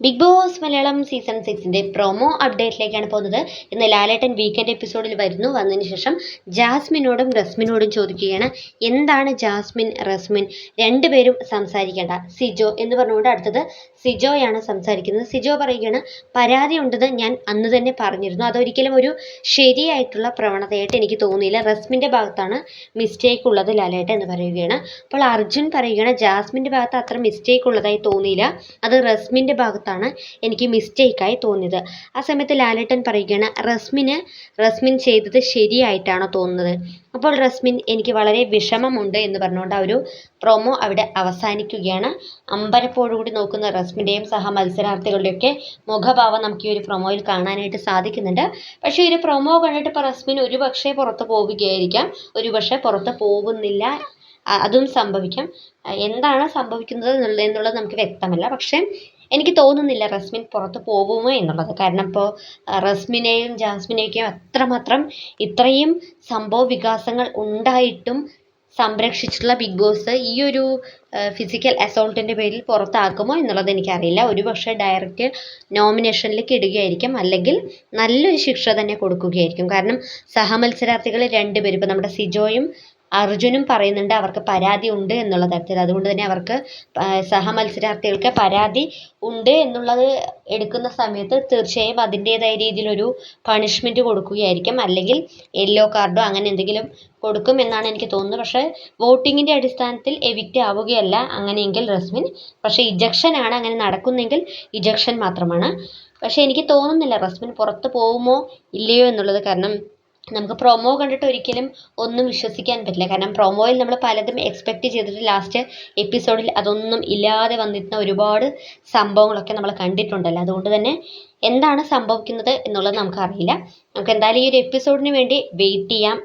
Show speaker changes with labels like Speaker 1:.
Speaker 1: Big Boss Malayalam season 6 promo അപ്ഡേറ്റിലേക്കാണ് പോകുന്നത്. ഇന്ന് ലാലേട്ടൻ വീക്കെൻഡ് എപ്പിസോഡിൽ വന്നതിന് ശേഷം ജാസ്മിനോടും റസ്മിനോടും ചോദിക്കുകയാണ്, എന്താണ് ജാസ്മിൻ റസ്മിൻ രണ്ടുപേരും സംസാരിക്കേണ്ട, സിജോ എന്ന് പറഞ്ഞുകൊണ്ട് അടുത്തത് സിജോയാണ് സംസാരിക്കുന്നത്. സിജോ പറയുകയാണ്, പരാതി ഉണ്ടെന്ന് ഞാൻ അന്ന് തന്നെ പറഞ്ഞിരുന്നു, അതൊരിക്കലും ഒരു ശരിയായിട്ടുള്ള പ്രവണതയായിട്ട് എനിക്ക് തോന്നിയില്ല, റസ്മിൻ്റെ ഭാഗത്താണ് മിസ്റ്റേക്ക് ഉള്ളത് ലാലേട്ടൻ എന്ന് പറയുകയാണ്. അപ്പോൾ അർജുൻ പറയുകയാണ്, ജാസ്മിൻ്റെ ഭാഗത്ത് അത്ര മിസ്റ്റേക്ക് ഉള്ളതായി തോന്നിയില്ല, അത് റസ്മിൻ്റെ ഭാഗത്താണ് എനിക്ക് മിസ്റ്റേക്കായി തോന്നിയത്. ആ സമയത്ത് ലാലേട്ടൻ പറയുകയാണ്, റസ്മിൻ ചെയ്തത് ശരിയായിട്ടാണോ തോന്നുന്നത്? അപ്പോൾ റസ്മിൻ, എനിക്ക് വളരെ വിഷമമുണ്ട് എന്ന് പറഞ്ഞുകൊണ്ട് ആ ഒരു പ്രൊമോ അവിടെ അവസാനിക്കുകയാണ്. അമ്പരപ്പോടുകൂടി നോക്കുന്ന റസ്മിൻ്റെയും സഹ മത്സരാർത്ഥികളുടെയൊക്കെ മുഖഭാവം നമുക്ക് ഈ ഒരു പ്രൊമോയിൽ കാണാനായിട്ട് സാധിക്കുന്നുണ്ട്. പക്ഷേ ഈ ഒരു പ്രൊമോ കണ്ടിട്ട് ഇപ്പോൾ റസ്മിൻ ഒരുപക്ഷെ പുറത്ത് പോവുകയായിരിക്കാം, ഒരുപക്ഷെ പുറത്ത് പോകുന്നില്ല, അതും സംഭവിക്കാം. എന്താണ് സംഭവിക്കുന്നത് എന്നുള്ളത് നമുക്ക് വ്യക്തമല്ല. പക്ഷേ എനിക്ക് തോന്നുന്നില്ല റസ്മിൻ പുറത്ത് പോകുമോ എന്നുള്ളത്. കാരണം ഇപ്പോൾ റസ്മിനെയും ജാസ്മിനെയൊക്കെയും അത്രമാത്രം ഇത്രയും സംഭവ വികാസങ്ങൾ ഉണ്ടായിട്ടും സംരക്ഷിച്ചിട്ടുള്ള ബിഗ് ബോസ് ഈ ഒരു ഫിസിക്കൽ അസോൾട്ടിൻ്റെ പേരിൽ പുറത്താക്കുമോ എന്നുള്ളത് എനിക്കറിയില്ല. ഒരുപക്ഷെ ഡയറക്റ്റ് നോമിനേഷനിലേക്ക് ഇടുകയായിരിക്കും, അല്ലെങ്കിൽ നല്ലൊരു ശിക്ഷ തന്നെ കൊടുക്കുകയായിരിക്കും. കാരണം സഹമത്സരാർത്ഥികൾ രണ്ടുപേരും, ഇപ്പോൾ നമ്മുടെ സിജോയും അർജുനും പറയുന്നുണ്ട് അവർക്ക് പരാതി ഉണ്ട് എന്നുള്ള തരത്തിൽ. അതുകൊണ്ട് തന്നെ അവർക്ക് സഹമത്സരാർത്ഥികൾക്ക് പരാതി ഉണ്ട് എന്നുള്ളത് എടുക്കുന്ന സമയത്ത് തീർച്ചയായും അതിൻ്റേതായ രീതിയിലൊരു പണിഷ്മെൻറ്റ് കൊടുക്കുകയായിരിക്കും, അല്ലെങ്കിൽ യെല്ലോ കാർഡോ അങ്ങനെ എന്തെങ്കിലും കൊടുക്കും എന്നാണ് എനിക്ക് തോന്നുന്നത്. പക്ഷേ വോട്ടിങ്ങിൻ്റെ അടിസ്ഥാനത്തിൽ എവിക്റ്റ് ആവുകയല്ല അങ്ങനെയെങ്കിൽ റസ്മിൻ. പക്ഷേ ഇജക്ഷനാണ് അങ്ങനെ നടക്കുന്നെങ്കിൽ ഇജക്ഷൻ മാത്രമാണ്. പക്ഷേ എനിക്ക് തോന്നുന്നില്ല റസ്മിൻ പുറത്ത് പോകുമോ ഇല്ലയോ എന്നുള്ളത്. കാരണം നമുക്ക് പ്രൊമോ കണ്ടിട്ട് ഒരിക്കലും ഒന്നും വിശ്വസിക്കാൻ പറ്റില്ല. കാരണം പ്രൊമോയിൽ നമ്മൾ പലതും എക്സ്പെക്റ്റ് ചെയ്തിട്ട് ലാസ്റ്റ് എപ്പിസോഡിൽ അതൊന്നും ഇല്ലാതെ വന്നിരുന്ന ഒരുപാട് സംഭവങ്ങളൊക്കെ നമ്മൾ കണ്ടിട്ടുണ്ടല്ലോ. അതുകൊണ്ട് തന്നെ എന്താണ് സംഭവിക്കുന്നത് എന്നുള്ളത് നമുക്കറിയില്ല. നമുക്ക് എന്തായാലും ഈ ഒരു എപ്പിസോഡിന് വേണ്ടി വെയിറ്റ് ചെയ്യാം.